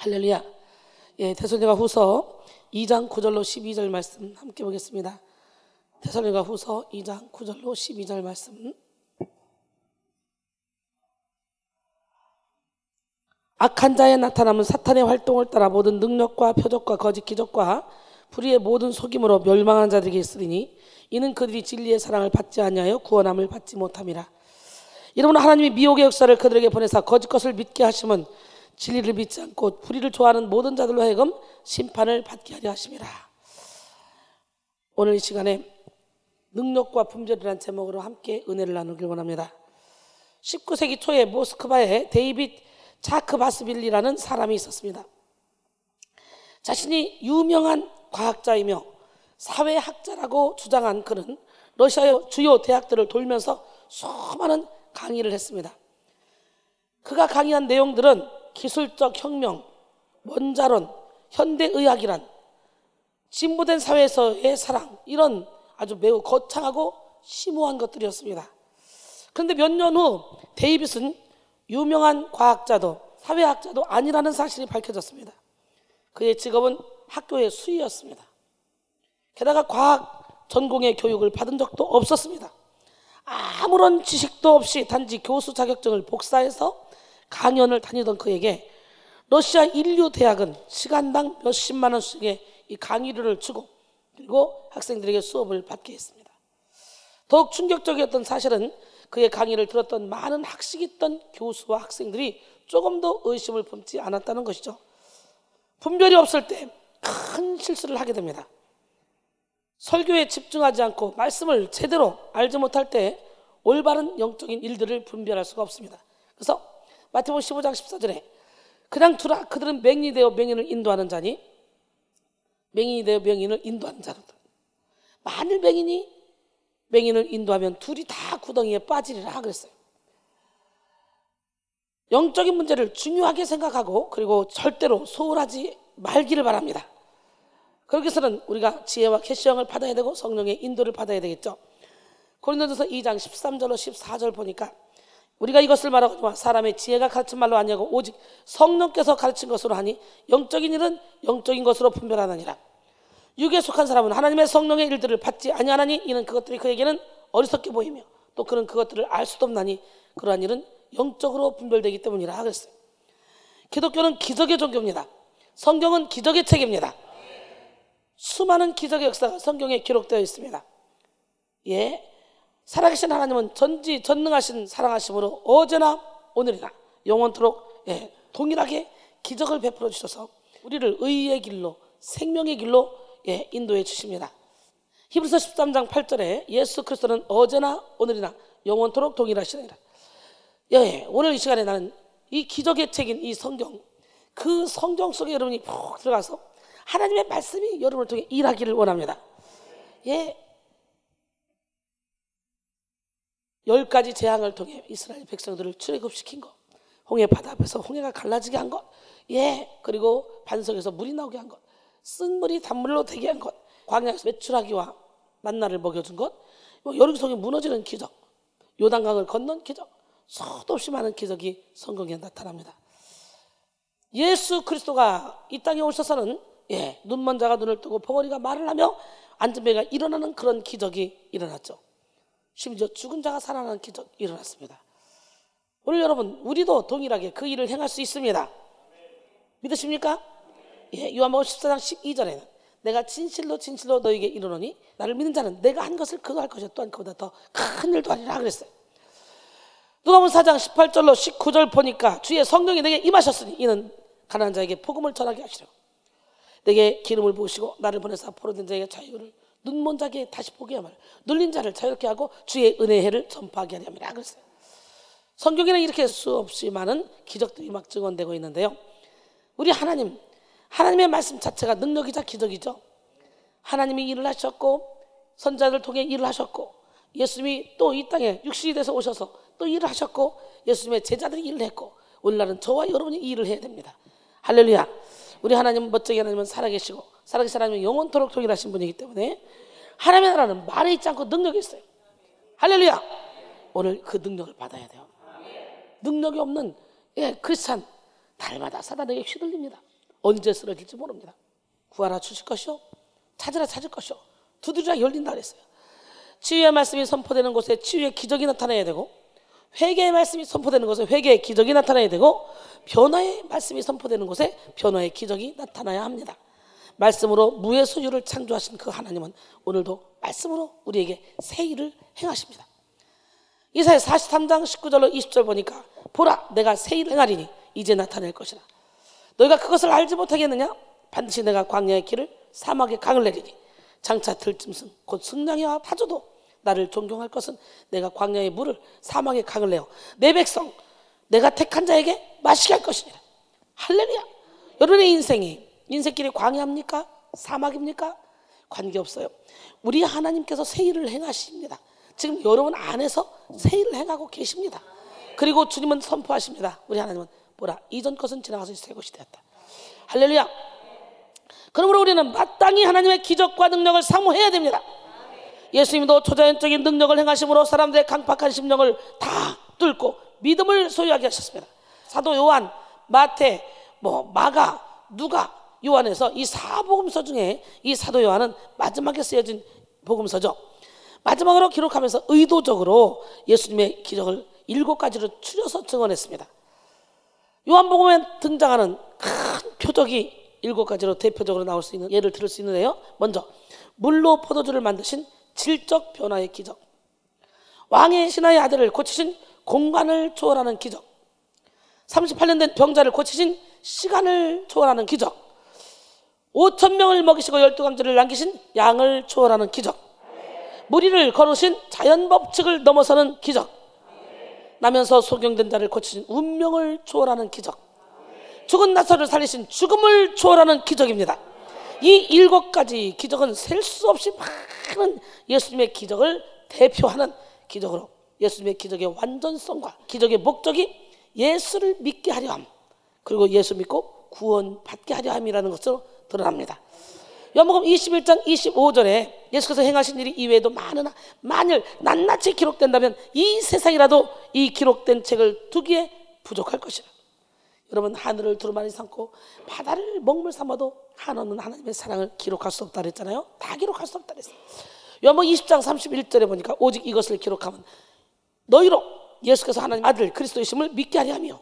할렐루야. 예, 데살로니가 후서 2장 9절로 12절 말씀 함께 보겠습니다. 데살로니가 후서 2장 9절로 12절 말씀. 악한 자의 나타남은 사탄의 활동을 따라 모든 능력과 표적과 거짓 기적과 불의의 모든 속임으로 멸망하는 자들에게 있으리니 이는 그들이 진리의 사랑을 받지 아니하여 구원함을 받지 못함이라. 이러므로 하나님이 미혹의 역사를 그들에게 보내사 거짓 것을 믿게 하심은 진리를 믿지 않고 불의를 좋아하는 모든 자들로 하여금 심판을 받게 하려 하심이라. 오늘 이 시간에 능력과 분별이라는 제목으로 함께 은혜를 나누길 원합니다. 19세기 초에 모스크바에 데이빗 자크바스빌리라는 사람이 있었습니다. 자신이 유명한 과학자이며 사회학자라고 주장한 그는 러시아의 주요 대학들을 돌면서 수많은 강의를 했습니다. 그가 강의한 내용들은 기술적 혁명, 원자론, 현대의학이란 진보된 사회에서의 사랑, 이런 아주 매우 거창하고 심오한 것들이었습니다. 그런데 몇 년 후 데이빗은 유명한 과학자도 사회학자도 아니라는 사실이 밝혀졌습니다. 그의 직업은 학교의 수의였습니다. 게다가 과학 전공의 교육을 받은 적도 없었습니다. 아무런 지식도 없이 단지 교수 자격증을 복사해서 강연을 다니던 그에게 러시아 인류대학은 시간당 몇십만 원씩의 이 강의료를 주고 그리고 학생들에게 수업을 받게 했습니다. 더욱 충격적이었던 사실은 그의 강의를 들었던 많은 학식 있던 교수와 학생들이 조금도 의심을 품지 않았다는 것이죠. 분별이 없을 때 큰 실수를 하게 됩니다. 설교에 집중하지 않고 말씀을 제대로 알지 못할 때 올바른 영적인 일들을 분별할 수가 없습니다. 그래서 마태복음 15장 14절에 그냥 두라, 그들은 맹인이 되어 맹인을 인도하는 자니 맹인이 되어 맹인을 인도하는 자로다. 만일 맹인을 인도하면 둘이 다 구덩이에 빠지리라 그랬어요. 영적인 문제를 중요하게 생각하고 그리고 절대로 소홀하지 말기를 바랍니다. 그렇게 해서는 우리가 지혜와 계시형을 받아야 되고 성령의 인도를 받아야 되겠죠. 고린도전서 2장 13절로 14절 보니까 우리가 이것을 말하거니와 사람의 지혜가 가르친 말로 아니하고 오직 성령께서 가르친 것으로 하니 영적인 일은 영적인 것으로 분별하느니라. 육에 속한 사람은 하나님의 성령의 일들을 받지 아니하나니 이는 그것들이 그에게는 어리석게 보이며 또 그는 그것들을 알 수도 없나니 그러한 일은 영적으로 분별되기 때문이라 그랬어요. 기독교는 기적의 종교입니다. 성경은 기적의 책입니다. 수많은 기적의 역사가 성경에 기록되어 있습니다. 예, 살아계신 하나님은 전지전능하신 사랑하심으로 어제나 오늘이나 영원토록 동일하게 기적을 베풀어 주셔서 우리를 의의 길로 생명의 길로 인도해 주십니다. 히브리서 13장 8절에 예수 그리스도는 어제나 오늘이나 영원토록 동일하시니라. 오늘 이 시간에 나는 이 기적의 책인 이 성경, 그 성경 속에 여러분이 푹 들어가서 하나님의 말씀이 여러분을 통해 일하기를 원합니다. 10가지 재앙을 통해 이스라엘 백성들을 출애굽시킨 것, 홍해 바다 앞에서 홍해가 갈라지게 한 것, 그리고 반석에서 물이 나오게 한 것, 쓴물이 단물로 되게 한 것, 광야에서 메추라기와 만나를 먹여준 것, 여리고성이 무너지는 기적, 요단강을 건넌 기적, 수도 없이 많은 기적이 성경에 나타납니다. 예수 그리스도가 이 땅에 오셔서는 눈먼 자가 눈을 뜨고 벙어리가 말을 하며 앉은 배가 일어나는 그런 기적이 일어났죠. 심지어 죽은 자가 살아나는 기적이 일어났습니다. 오늘 여러분, 우리도 동일하게 그 일을 행할 수 있습니다. 믿으십니까? 요한복음 14장 12절에는 내가 진실로 진실로 너에게 이르노니 나를 믿는 자는 내가 한 것을 그거 할 것이요 또한 그보다 더 큰 일도 하리라 그랬어요. 누가복음 4장 18절로 19절 보니까 주의 성령이 내게 임하셨으니 이는 가난한 자에게 복음을 전하게 하시려 내게 기름을 부으시고 나를 보내사 포로된 자에게 자유를, 눈먼 자에게 다시 보게 하며 눌린 자를 자유롭게 하고 주의 은혜의 해를 전파하게 하려 함이라 그랬어요. 성경에는 이렇게 수없이 많은 기적들이 막 증언되고 있는데요. 우리 하나님의 말씀 자체가 능력이자 기적이죠. 하나님이 일을 하셨고 선자들 통해 일을 하셨고 예수님이 또 이 땅에 육신이 돼서 오셔서 또 일을 하셨고 예수님의 제자들이 일을 했고 오늘날은 저와 여러분이 이 일을 해야 됩니다. 할렐루야. 우리 하나님은 멋지게 하나님은 살아계시고 살아계신 하나님은 영원토록 동일하신 분이기 때문에 하나님의 나라는 말에 있지 않고 능력이 있어요. 할렐루야. 오늘 그 능력을 받아야 돼요. 능력이 없는 크리스찬 날마다 사단에게 휘둘립니다. 언제 쓰러질지 모릅니다. 구하라 주실 것이요 찾으라 찾을 것이요 두드리라 열린다 그랬어요. 치유의 말씀이 선포되는 곳에 치유의 기적이 나타나야 되고 회개의 말씀이 선포되는 곳에 회개의 기적이 나타나야 되고 변화의 말씀이 선포되는 곳에 변화의 기적이 나타나야 합니다. 말씀으로 무의 소유를 창조하신 그 하나님은 오늘도 말씀으로 우리에게 새 일을 행하십니다. 이사야 43장 19절로 20절 보니까 보라 내가 새 일을 행하리니 이제 나타낼 것이라. 너희가 그것을 알지 못하겠느냐? 반드시 내가 광야의 길을 사막의 강을 내리니 장차 들짐승 곧 승냥이와 타조도 나를 존경할 것은 내가 광야의 물을 사막의 강을 내어 내 백성 내가 택한 자에게 마시게 할 것이니라. 할렐루야. 여러분의 인생길이 광야입니까? 사막입니까? 관계없어요. 우리 하나님께서 새 일을 행하십니다. 지금 여러분 안에서 새 일을 행하고 계십니다. 그리고 주님은 선포하십니다. 우리 하나님은 보라 이전 것은 지나가서 새 것이 되었다. 할렐루야. 그러므로 우리는 마땅히 하나님의 기적과 능력을 사모해야 됩니다. 예수님도 초자연적인 능력을 행하심으로 사람들의 강팍한 심령을 다 뚫고 믿음을 소유하게 하셨습니다. 사도 요한, 마태, 마가, 누가, 요한에서 이 4복음서 중에 이 사도 요한은 마지막에 쓰여진 복음서죠. 마지막으로 기록하면서 의도적으로 예수님의 기적을 7가지로 추려서 증언했습니다. 요한복음에 등장하는 큰 표적이 7가지로 대표적으로 나올 수 있는 예를 들을 수 있는데요. 먼저 물로 포도주를 만드신 질적 변화의 기적, 왕의 신하의 아들을 고치신 공간을 초월하는 기적, 38년 된 병자를 고치신 시간을 초월하는 기적, 5,000명을 먹이시고 12강제를 남기신 양을 초월하는 기적, 무리를 거르신 자연법칙을 넘어서는 기적, 나면서 소경된 자를 고치신 운명을 초월하는 기적, 죽은 나사로를 살리신 죽음을 초월하는 기적입니다. 이 7가지 기적은 셀 수 없이 많은 예수님의 기적을 대표하는 기적으로 예수님의 기적의 완전성과 기적의 목적이 예수를 믿게 하려 함, 그리고 예수 믿고 구원받게 하려 함이라는 것으로 드러납니다. 요한복음 21장 25절에 예수께서 행하신 일이 이외에도 많으나 만일 낱낱이 기록된다면 이 세상이라도 이 기록된 책을 두기에 부족할 것이라. 여러분, 하늘을 두루마리 삼고 바다를 먹물 삼아도 한없는 하나님의 사랑을 기록할 수 없다 그랬잖아요. 다 기록할 수 없다 그랬어요. 요한복음 20장 31절에 보니까 오직 이것을 기록하면 너희로 예수께서 하나님 아들 그리스도이심을 믿게 하려 하며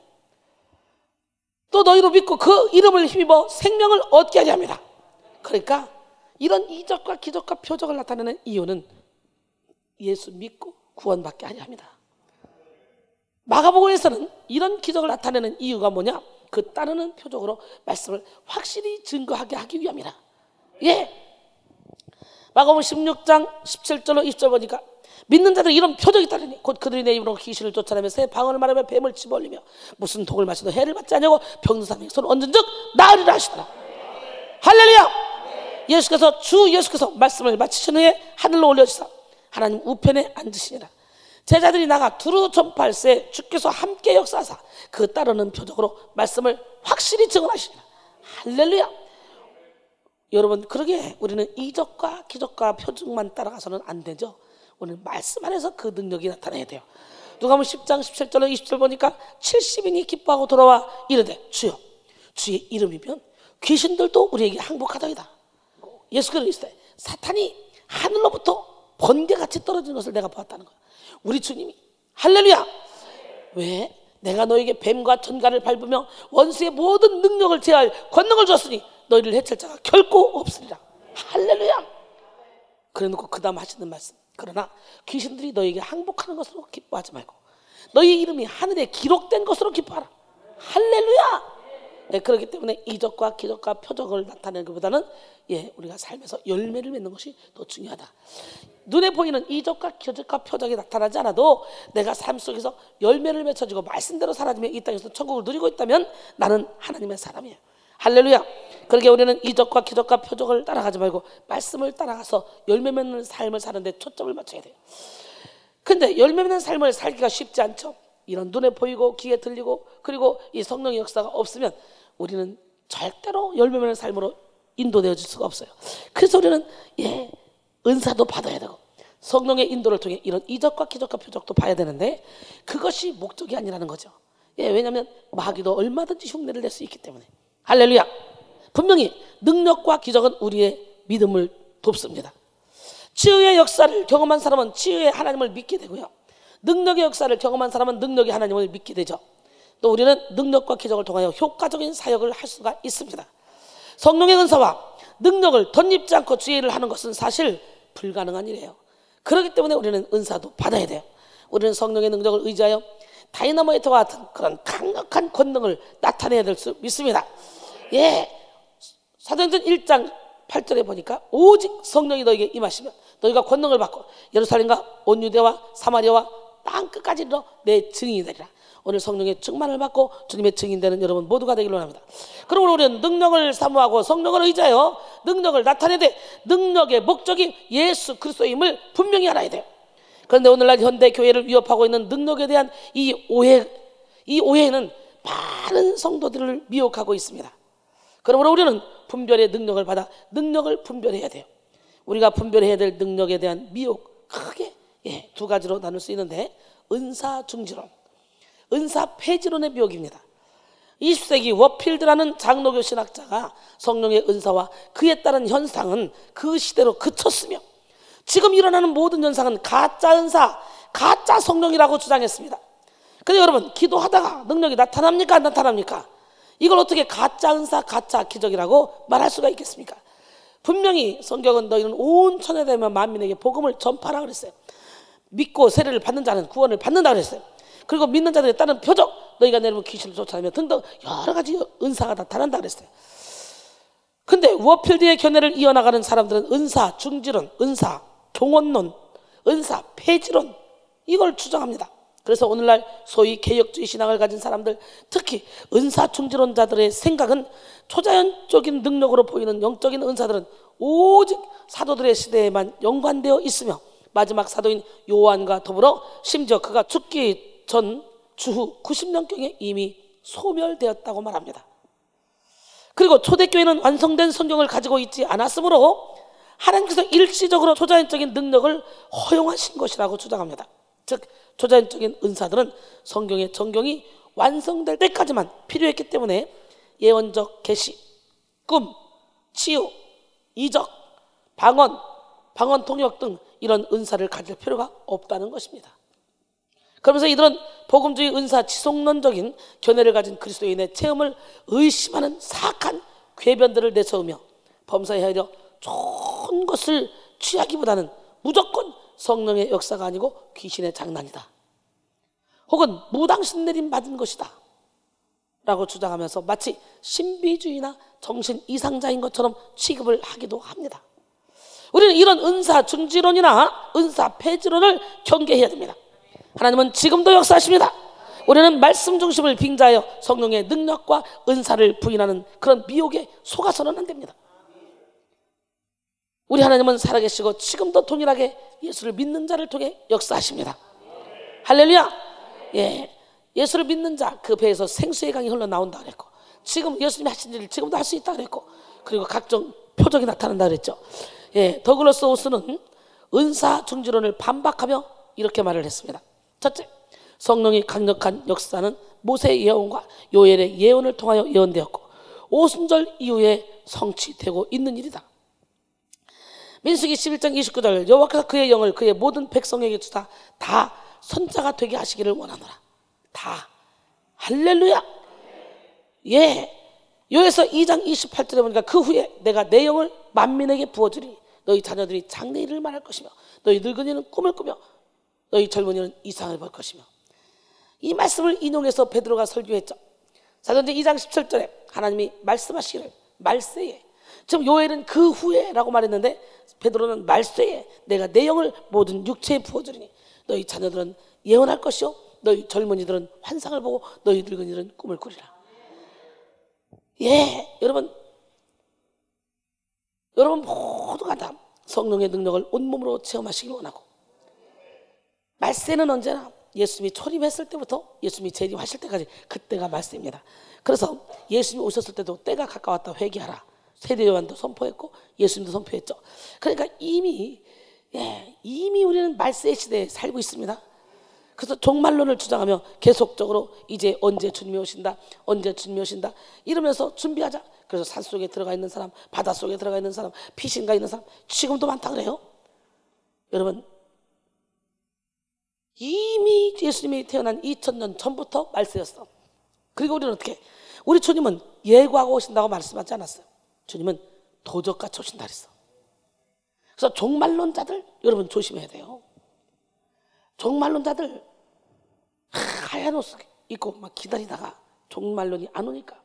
또 너희로 믿고 그 이름을 힘입어 생명을 얻게 하려 합니다. 그러니까 이런 이적과 기적과 표적을 나타내는 이유는 예수 믿고 구원받게 하려 합니다. 마가복음에서는 이런 기적을 나타내는 이유가 뭐냐? 그 따르는 표적으로 말씀을 확실히 증거하게 하기 위함이라. 예. 마가복음 16장 17절로 20절 보니까 믿는 자들 이런 표적이 따르니 곧 그들이 내 입으로 귀신을 쫓아내며 새 방언을 말하며 뱀을 집어올리며 무슨 독을 마셔도 해를 받지 않냐고 병든 사람에게 손을 얹은 즉 나으리라 하시더라. 할렐루야. 예수께서 주 예수께서 말씀을 마치신 후에 하늘로 올려주사 하나님 우편에 앉으시니라. 제자들이 나가 두루 전파할세 주께서 함께 역사하사 그 따르는 표적으로 말씀을 확실히 증언하시니라. 할렐루야. 여러분, 그러게 우리는 이적과 기적과 표적만 따라가서는 안 되죠. 오늘 말씀 안에서 그 능력이 나타나야 돼요. 누가복음 10장 17절로 20절 보니까 70인이 기뻐하고 돌아와 이르되 주여 주의 이름이면 귀신들도 우리에게 항복하더이다. 예수께서 이르시되 사탄이 하늘로부터 번개같이 떨어지는 것을 내가 보았다는 거야. 우리 주님이 할렐루야. 왜? 내가 너에게 뱀과 전갈을 밟으며 원수의 모든 능력을 제할 권능을 줬으니 너희를 해칠 자가 결코 없으리라. 할렐루야. 그래 놓고 그 다음 하시는 말씀, 그러나 귀신들이 너에게 항복하는 것으로 기뻐하지 말고 너희 이름이 하늘에 기록된 것으로 기뻐하라. 할렐루야. 네, 그렇기 때문에 이적과 기적과 표적을 나타내는 것보다는 우리가 삶에서 열매를 맺는 것이 더 중요하다. 눈에 보이는 이적과 기적과 표적이 나타나지 않아도 내가 삶 속에서 열매를 맺어지고 말씀대로 살아지며 이 땅에서 천국을 누리고 있다면 나는 하나님의 사람이에요. 할렐루야. 그러게 우리는 이적과 기적과 표적을 따라가지 말고 말씀을 따라가서 열매 맺는 삶을 사는데 초점을 맞춰야 돼요. 근데 열매 맺는 삶을 살기가 쉽지 않죠. 이런 눈에 보이고 귀에 들리고 그리고 이 성령의 역사가 없으면 우리는 절대로 열매 맺는 삶으로 인도되어질 수가 없어요. 그래서 우리는 은사도 받아야 되고 성령의 인도를 통해 이런 이적과 기적과 표적도 봐야 되는데 그것이 목적이 아니라는 거죠. 왜냐하면 마귀도 얼마든지 흉내를 낼 수 있기 때문에. 할렐루야. 분명히 능력과 기적은 우리의 믿음을 돕습니다. 치유의 역사를 경험한 사람은 치유의 하나님을 믿게 되고요, 능력의 역사를 경험한 사람은 능력의 하나님을 믿게 되죠. 또 우리는 능력과 기적을 통하여 효과적인 사역을 할 수가 있습니다. 성령의 은사와 능력을 덧입지 않고 주의 일을 하는 것은 사실 불가능한 일이에요. 그렇기 때문에 우리는 은사도 받아야 돼요. 우리는 성령의 능력을 의지하여 다이너마이트와 같은 그런 강력한 권능을 나타내야 될 수 믿습니다. 사도행전 1장 8절에 보니까 오직 성령이 너에게 임하시면 너희가 권능을 받고 예루살렘과 온 유대와 사마리아와 땅 끝까지 이르러 내 증인이 되리라. 오늘 성령의 충만을 받고 주님의 증인되는 여러분 모두가 되기를 원합니다. 그러므로 우리는 능력을 사모하고 성령을 의지하여 능력을 나타내야 돼. 능력의 목적이 예수 그리스도임을 분명히 알아야 돼요. 그런데 오늘날 현대 교회를 위협하고 있는 능력에 대한 이 오해는 많은 성도들을 미혹하고 있습니다. 그러므로 우리는 분별의 능력을 받아 능력을 분별해야 돼요. 우리가 분별해야 될 능력에 대한 미혹 크게 두 가지로 나눌 수 있는데, 은사 중지론, 은사 폐지론의 미혹입니다. 20세기 워필드라는 장로교 신학자가 성령의 은사와 그에 따른 현상은 그 시대로 그쳤으며 지금 일어나는 모든 현상은 가짜 은사, 가짜 성령이라고 주장했습니다. 근데 여러분, 기도하다가 능력이 나타납니까 안 나타납니까? 이걸 어떻게 가짜 은사, 가짜 기적이라고 말할 수가 있겠습니까? 분명히 성경은 너희는 온 천하되면 만민에게 복음을 전파라 그랬어요. 믿고 세례를 받는 자는 구원을 받는다 그랬어요. 그리고 믿는 자들에 따른 표적, 너희가 내려면 귀신을 쫓아내며 등등 여러 가지 은사가 나타난다 그랬어요. 근데 워필드의 견해를 이어나가는 사람들은 은사 중지론, 은사 종언론, 은사 폐지론, 이걸 주장합니다. 그래서 오늘날 소위 개혁주의 신앙을 가진 사람들, 특히 은사 중지론자들의 생각은 초자연적인 능력으로 보이는 영적인 은사들은 오직 사도들의 시대에만 연관되어 있으며 마지막 사도인 요한과 더불어 심지어 그가 죽기 전 주후 90년경에 이미 소멸되었다고 말합니다. 그리고 초대교회는 완성된 성경을 가지고 있지 않았으므로 하나님께서 일시적으로 초자연적인 능력을 허용하신 것이라고 주장합니다. 즉 초자연적인 은사들은 성경의 정경이 완성될 때까지만 필요했기 때문에 예언적 계시, 꿈, 치유, 이적, 방언 통역 등 이런 은사를 가질 필요가 없다는 것입니다. 그러면서 이들은 복음주의 은사 지속론적인 견해를 가진 그리스도인의 체험을 의심하는 사악한 궤변들을 내세우며 범사에 하여 좋은 것을 취하기보다는 무조건 성령의 역사가 아니고 귀신의 장난이다, 혹은 무당신 내림 받은 것이다 라고 주장하면서 마치 신비주의나 정신 이상자인 것처럼 취급을 하기도 합니다. 우리는 이런 은사 중지론이나 은사 폐지론을 경계해야 됩니다. 하나님은 지금도 역사하십니다. 우리는 말씀 중심을 빙자하여 성령의 능력과 은사를 부인하는 그런 미혹에 속아서는 안 됩니다. 우리 하나님은 살아계시고 지금도 동일하게 예수를 믿는 자를 통해 역사하십니다. 할렐루야. 예수를 믿는 자 그 배에서 생수의 강이 흘러나온다 그랬고, 지금 예수님이 하신 일을 지금도 할 수 있다 그랬고, 그리고 각종 표적이 나타난다 그랬죠. 더글러스 호스는 은사 중지론을 반박하며 이렇게 말을 했습니다. 첫째, 성령의 강력한 역사는 모세의 예언과 요엘의 예언을 통하여 예언되었고 오순절 이후에 성취되고 있는 일이다. 민수기 11장 29절 여호와께서 그의 영을 그의 모든 백성에게 주사 다 선자가 되게 하시기를 원하노라. 다. 할렐루야. 요에서 2장 28절에 보니까 그 후에 내가 내 영을 만민에게 부어주리. 너희 자녀들이 장래일을 말할 것이며 너희 늙은이는 꿈을 꾸며 너희 젊은이는 이상을 볼 것이며. 이 말씀을 인용해서 베드로가 설교했죠. 사도행전 2장 17절에 하나님이 말씀하시기를 말세에, 지금 요엘은 그 후에라고 말했는데 베드로는 말세에 내가 내 영을 모든 육체에 부어주리니 너희 자녀들은 예언할 것이요 너희 젊은이들은 환상을 보고 너희 늙은이들은 꿈을 꾸리라. 여러분 모두가 다 성령의 능력을 온몸으로 체험하시길 원하고, 말세는 언제나 예수님이 초림했을 때부터 예수님이 재림하실 때까지 그때가 말세입니다. 그래서 예수님이 오셨을 때도 때가 가까웠다 회개하라 세례 요한도 선포했고 예수님도 선포했죠. 그러니까 이미 우리는 말세의 시대에 살고 있습니다. 그래서 종말론을 주장하며 계속적으로 이제 언제 주님이 오신다, 언제 주님이 오신다 이러면서 준비하자. 그래서 산속에 들어가 있는 사람, 바닷속에 들어가 있는 사람, 피신가 있는 사람 지금도 많다 그래요. 여러분, 이미 예수님이 태어난 2000년 전부터 말세였어. 그리고 우리는 어떻게? 우리 주님은 예고하고 오신다고 말씀하지 않았어요. 주님은 도적같이 오신다 그랬어. 그래서 종말론자들 여러분 조심해야 돼요. 종말론자들 하얀 옷 입고 막 기다리다가 종말론이 안 오니까,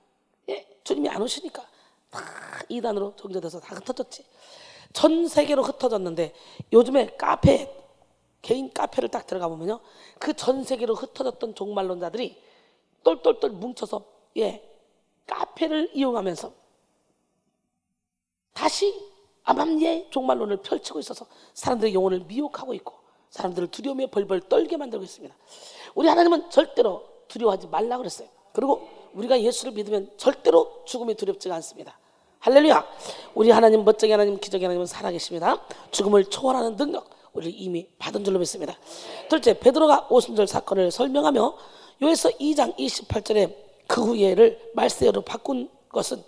주님이 안 오시니까 다 이단으로 정제돼서 다 흩어졌지. 전 세계로 흩어졌는데 요즘에 개인 카페를 딱 들어가 보면요, 그 전 세계로 흩어졌던 종말론자들이 똘똘똘 뭉쳐서 카페를 이용하면서 다시 암암리의 종말론을 펼치고 있어서 사람들의 영혼을 미혹하고 있고 사람들을 두려움에 벌벌 떨게 만들고 있습니다. 우리 하나님은 절대로 두려워하지 말라 그랬어요. 그리고 우리가 예수를 믿으면 절대로 죽음이 두렵지가 않습니다. 할렐루야. 우리 하나님, 멋쟁이 하나님, 기적의 하나님은 살아계십니다. 죽음을 초월하는 능력 우리를 이미 받은 줄로 믿습니다. 둘째, 베드로가 오순절 사건을 설명하며 요에서 2장 28절에 그 후에를 말세로 바꾼 것은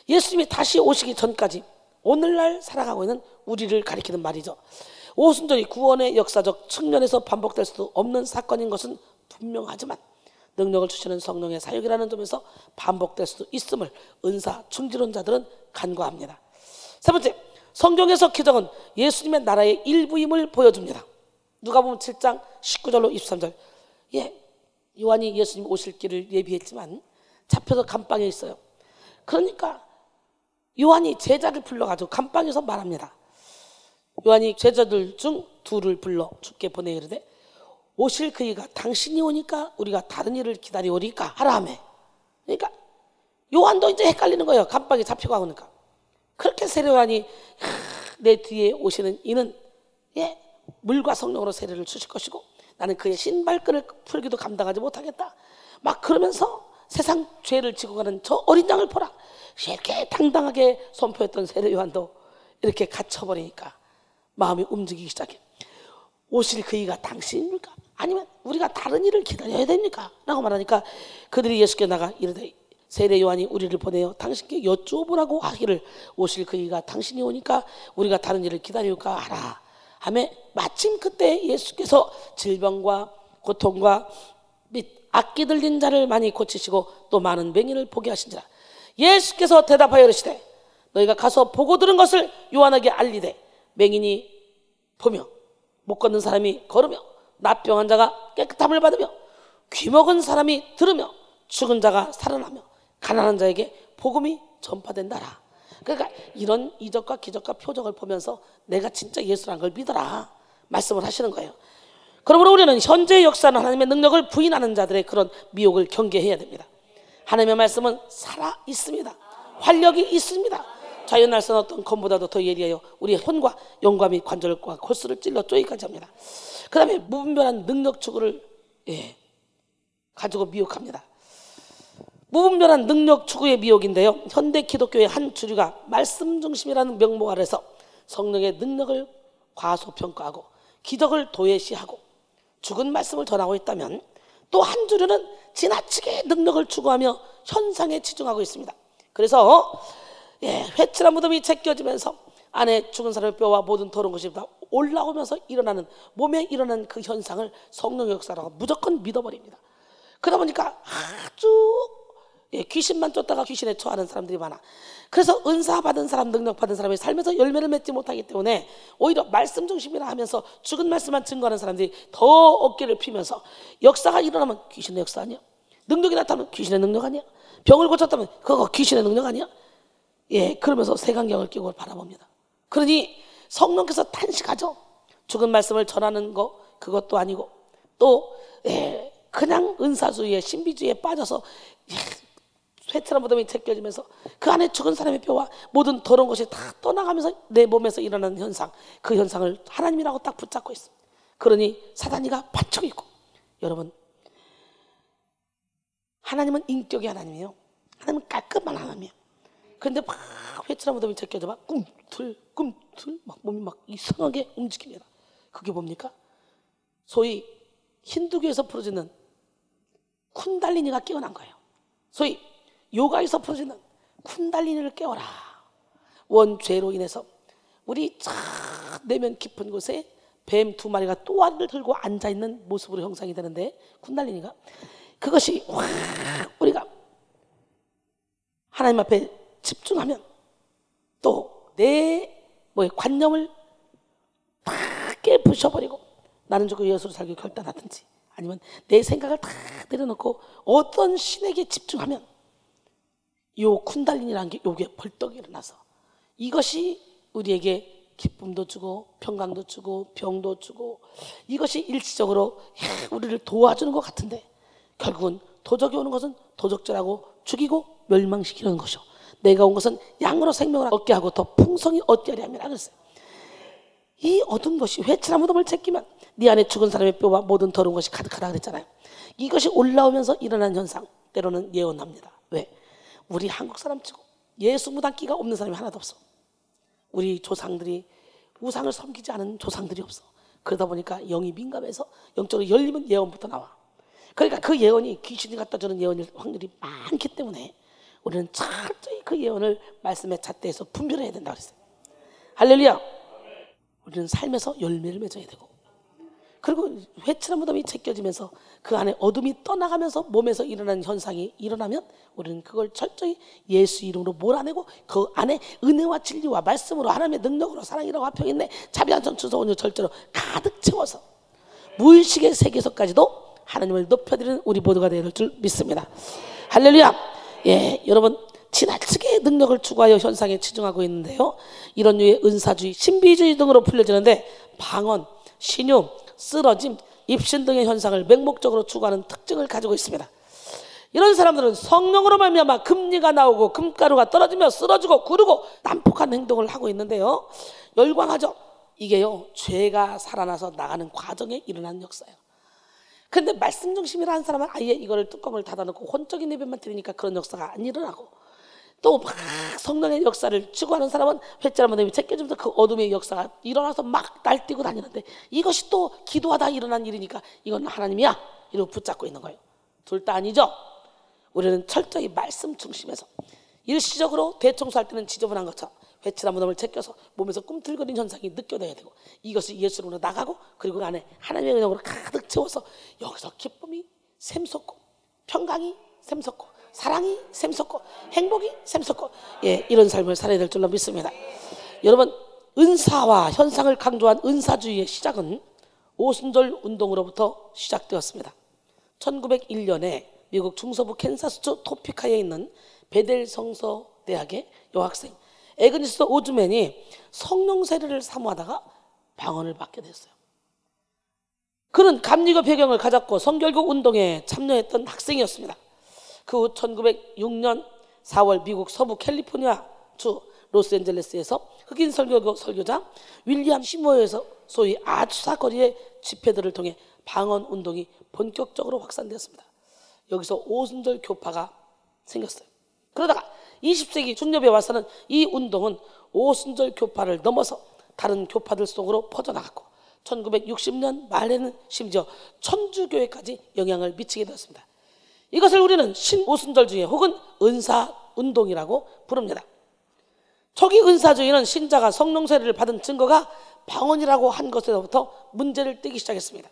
예수님이 다시 오시기 전까지 오늘날 살아가고 있는 우리를 가리키는 말이죠. 오순절이 구원의 역사적 측면에서 반복될 수도 없는 사건인 것은 분명하지만 능력을 주시는 성령의 사역이라는 점에서 반복될 수도 있음을 은사 중지론자들은 간과합니다. 세 번째, 성경에서 기적은 예수님의 나라의 일부임을 보여줍니다. 누가복음 7장 19절로 23절. 요한이 예수님 오실 길을 예비했지만 잡혀서 감방에 있어요. 그러니까 요한이 제자를 불러가지고 감방에서 말합니다. 요한이 제자들 중 둘을 불러 주께 보내 이르되 오실 그이가 당신이 오니까 우리가 다른 일을 기다리오리까 하라며. 그러니까 요한도 이제 헷갈리는 거예요. 감방에 잡혀가고 오니까. 그렇게 세례 요한이 내 뒤에 오시는 이는 물과 성령으로 세례를 주실 것이고 나는 그의 신발끈을 풀기도 감당하지 못하겠다. 막 그러면서 세상 죄를 지고 가는 저 어린 양을 보라. 이렇게 당당하게 선포했던 세례 요한도 이렇게 갇혀버리니까 마음이 움직이기 시작해. 오실 그 이가 당신입니까? 아니면 우리가 다른 일을 기다려야 됩니까? 라고 말하니까 그들이 예수께 나가 이르되 세례 요한이 우리를 보내어 당신께 여쭈어보라고 하기를 오실 그 이가 당신이 오니까 우리가 다른 일을 기다릴까 하라 하매 마침 그때 예수께서 질병과 고통과 및 악기 들린 자를 많이 고치시고 또 많은 맹인을 보게 하신지라. 예수께서 대답하여 이르시되 너희가 가서 보고 들은 것을 요한에게 알리되 맹인이 보며 못 걷는 사람이 걸으며 납병한 자가 깨끗함을 받으며 귀먹은 사람이 들으며 죽은 자가 살아나며 가난한 자에게 복음이 전파된다라. 그러니까 이런 이적과 기적과 표적을 보면서 내가 진짜 예수라는 걸 믿어라 말씀을 하시는 거예요. 그러므로 우리는 현재 역사는 하나님의 능력을 부인하는 자들의 그런 미혹을 경계해야 됩니다. 하나님의 말씀은 살아 있습니다. 활력이 있습니다. 자연 날선 어떤 검보다도 더 예리하여 우리의 혼과 영과 및 관절과 골수를 찔러 쪼이까지 합니다. 그 다음에 무분별한 능력 추구를 가지고 미혹합니다. 무분별한 능력 추구의 미혹인데요, 현대 기독교의 한 주류가 말씀 중심이라는 명목 아래서 성령의 능력을 과소평가하고 기적을 도외시하고 죽은 말씀을 전하고 있다면, 또 한 주류는 지나치게 능력을 추구하며 현상에 치중하고 있습니다. 그래서 회칠한 무덤이 제껴지면서 안에 죽은 사람의 뼈와 모든 더러운 것이 다 올라오면서 일어나는, 몸에 일어나는 그 현상을 성령의 역사라고 무조건 믿어버립니다. 그러다 보니까 아주 귀신만 쫓다가 귀신에 처하는 사람들이 많아. 그래서 은사 받은 사람, 능력 받은 사람이 살면서 열매를 맺지 못하기 때문에 오히려 말씀 중심이라 하면서 죽은 말씀만 증거하는 사람들이 더 어깨를 피면서, 역사가 일어나면 귀신의 역사 아니야? 능력이 나타나면 귀신의 능력 아니야? 병을 고쳤다면 그거 귀신의 능력 아니야? 그러면서 색안경을 끼고 바라봅니다. 그러니 성령께서 탄식하죠. 죽은 말씀을 전하는 거 그것도 아니고, 또 그냥 은사주의에 신비주의에 빠져서 회칠한 무덤이 제껴지면서 그 안에 죽은 사람의 뼈와 모든 더러운 것이 다 떠나가면서 내 몸에서 일어나는 현상, 그 현상을 하나님이라고 딱 붙잡고 있어. 그러니 사단이가 받쳐 있고, 여러분, 하나님은 인격의 하나님이에요. 하나님은 깔끔한 하나님이에요. 그런데 막 회칠한 무덤이 제껴져 막 꿈틀 막 몸이 막 이상하게 움직입니다. 그게 뭡니까? 소위 힌두교에서 풀어지는 쿤달리니가 깨어난 거예요. 소위 요가에서 풀어지는 쿤달리니를 깨워라. 원죄로 인해서 우리 쫙 내면 깊은 곳에 뱀 2마리가 또아를 들고 앉아있는 모습으로 형상이 되는데, 쿤달리니가 그것이 확 우리가 하나님 앞에 집중하면 또 내 관념을 다 깨부셔버리고 나는 죽고 예수를 살기 결단하든지, 아니면 내 생각을 다 내려놓고 어떤 신에게 집중하면 요 쿤달리니라는 게 요게 벌떡 일어나서 이것이 우리에게 기쁨도 주고 평강도 주고 병도 주고, 이것이 일시적으로 우리를 도와주는 것 같은데 결국은 도적이 오는 것은 도적질하고 죽이고 멸망시키는 것이요, 내가 온 것은 양으로 생명을 얻게 하고 더 풍성히 얻게 하려 함이라 그랬어요. 이 어두운 것이 회칠한 무덤을 제끼면 네 안에 죽은 사람의 뼈와 모든 더러운 것이 가득하다 그랬잖아요. 이것이 올라오면서 일어난 현상, 때로는 예언합니다. 왜? 우리 한국 사람 치고 예수 무당기가 없는 사람이 하나도 없어. 우리 조상들이 우상을 섬기지 않은 조상들이 없어. 그러다 보니까 영이 민감해서 영적으로 열리면 예언부터 나와. 그러니까 그 예언이 귀신이 갖다 주는 예언일 확률이 많기 때문에 우리는 철저히 그 예언을 말씀의 잣대에서 분별해야 된다고 그랬어요. 할렐루야. 우리는 삶에서 열매를 맺어야 되고, 그리고 회칠한 무덤이 제껴지면서 그 안에 어둠이 떠나가면서 몸에서 일어나는 현상이 일어나면 우리는 그걸 철저히 예수 이름으로 몰아내고 그 안에 은혜와 진리와 말씀으로 하나님의 능력으로 사랑이라고 화평인내 자비한 성춘서 온유 절제로 가득 채워서 무의식의 세계에서까지도 하나님을 높여드리는 우리 모두가 되어야 될 줄 믿습니다. 할렐루야. 여러분, 지나치게 능력을 추구하여 현상에 치중하고 있는데요, 이런 류의 은사주의, 신비주의 등으로 풀려지는데 방언, 신유, 쓰러짐, 입신 등의 현상을 맹목적으로 추구하는 특징을 가지고 있습니다. 이런 사람들은 성령으로 말미암아 금리가 나오고 금가루가 떨어지며 쓰러지고 구르고 난폭한 행동을 하고 있는데요, 열광하죠. 이게요, 죄가 살아나서 나가는 과정에 일어나는 역사예요. 근데 말씀 중심이라는 사람은 아예 이거를 뚜껑을 닫아놓고 혼적인 예배만 드리니까 그런 역사가 안 일어나고, 또 막 성령의 역사를 추구하는 사람은 회개하면 되면 제껴주면서 그 어둠의 역사가 일어나서 막 날뛰고 다니는데, 이것이 또 기도하다 일어난 일이니까 이건 하나님이야 이러고 붙잡고 있는 거예요. 둘 다 아니죠. 우리는 철저히 말씀 중심에서, 일시적으로 대청소할 때는 지저분한 것처럼 회칠한 무덤을 제껴서 몸에서 꿈틀거리는 현상이 느껴져야 되고, 이것이 예수로 나가고, 그리고 안에 하나님의 은혜로 가득 채워서 여기서 기쁨이 샘솟고, 평강이 샘솟고, 사랑이 샘솟고, 행복이 샘솟고, 이런 삶을 살아야 될 줄로 믿습니다. 여러분, 은사와 현상을 강조한 은사주의의 시작은 오순절 운동으로부터 시작되었습니다. 1901년에 미국 중서부 캔사스주 토피카에 있는 베델 성서대학의 여학생 에그니스 오즈맨이 성령 세례를 사모하다가 방언을 받게 됐어요. 그는 감리교 배경을 가졌고 성결국 운동에 참여했던 학생이었습니다. 그 후 1906년 4월 미국 서부 캘리포니아 주 로스앤젤레스에서 흑인 설교자 윌리엄 시모어에서 소위 아주사 거리의 집회들을 통해 방언 운동이 본격적으로 확산되었습니다. 여기서 오순절 교파가 생겼어요. 그러다가 20세기 중엽에 와서는 이 운동은 오순절 교파를 넘어서 다른 교파들 속으로 퍼져나갔고, 1960년 말에는 심지어 천주교회까지 영향을 미치게 되었습니다. 이것을 우리는 신오순절주의 혹은 은사운동이라고 부릅니다. 초기 은사주의는 신자가 성령 세례를 받은 증거가 방언이라고 한 것에서부터 문제를 떼기 시작했습니다.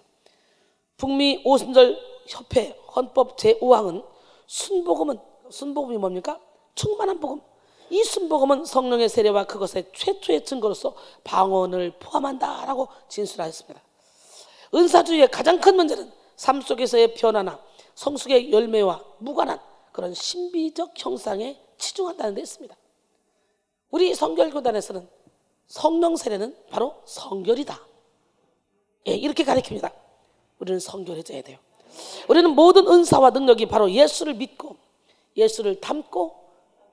북미 오순절 협회 헌법 제5항은 순복음이 뭡니까? 충만한 복음. 이 순복음은 성령의 세례와 그것의 최초의 증거로서 방언을 포함한다라고 진술하였습니다. 은사주의의 가장 큰 문제는 삶 속에서의 변화나 성숙의 열매와 무관한 그런 신비적 형상에 치중한다는 데 있습니다. 우리 성결교단에서는 성령 세례는 바로 성결이다, 이렇게 가르칩니다. 우리는 성결해져야 돼요. 우리는 모든 은사와 능력이 바로 예수를 믿고, 예수를 닮고,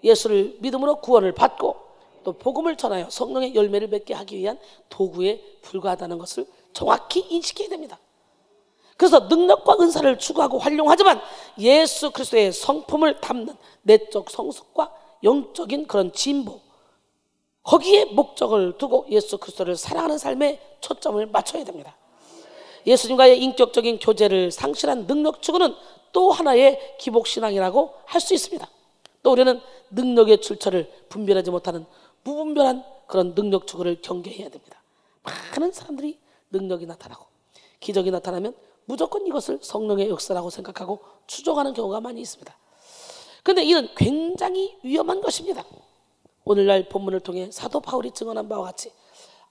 예수를 믿음으로 구원을 받고, 또 복음을 전하여 성령의 열매를 맺게 하기 위한 도구에 불과하다는 것을 정확히 인식해야 됩니다. 그래서 능력과 은사를 추구하고 활용하지만 예수 그리스도의 성품을 담는 내적 성숙과 영적인 그런 진보, 거기에 목적을 두고 예수 그리스도를 사랑하는 삶에 초점을 맞춰야 됩니다. 예수님과의 인격적인 교제를 상실한 능력 추구는 또 하나의 기복신앙이라고 할 수 있습니다. 또 우리는 능력의 출처를 분별하지 못하는 무분별한 그런 능력 추구를 경계해야 됩니다. 많은 사람들이 능력이 나타나고 기적이 나타나면 무조건 이것을 성령의 역사라고 생각하고 추종하는 경우가 많이 있습니다. 그런데 이는 굉장히 위험한 것입니다. 오늘날 본문을 통해 사도 바울이 증언한 바와 같이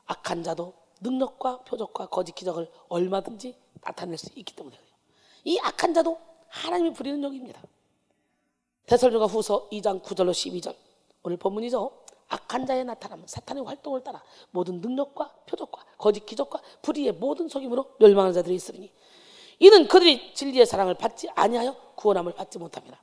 악한 자도 능력과 표적과 거짓 기적을 얼마든지 나타낼 수 있기 때문에 그래요. 이 악한 자도 하나님이 부리는 영입니다. 데살로니가 후서 2장 9절로 12절 오늘 본문이죠. 악한 자의 나타나면 사탄의 활동을 따라 모든 능력과 표적과 거짓 기적과 불의의 모든 속임으로 멸망하는 자들이 있으니 이는 그들이 진리의 사랑을 받지 아니하여 구원함을 받지 못합니다.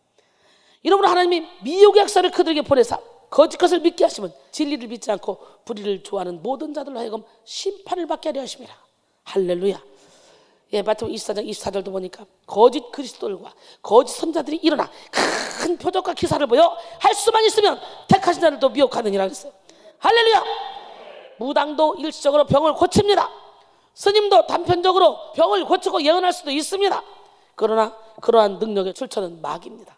이러므로 하나님이 미혹의 역사를 그들에게 보내사 거짓 것을 믿게 하시면 진리를 믿지 않고 불의를 좋아하는 모든 자들로 하여금 심판을 받게 하려 하십니다. 할렐루야. 마태복음 24장 24절도 보니까 거짓 그리스도들과 거짓 선자들이 일어나 큰 표적과 기사를 보여 할 수만 있으면 택하신 자들도 미혹하느니라 그랬어요. 할렐루야. 무당도 일시적으로 병을 고칩니다. 스님도 단편적으로 병을 고치고 예언할 수도 있습니다. 그러나 그러한 능력의 출처는 마귀입니다.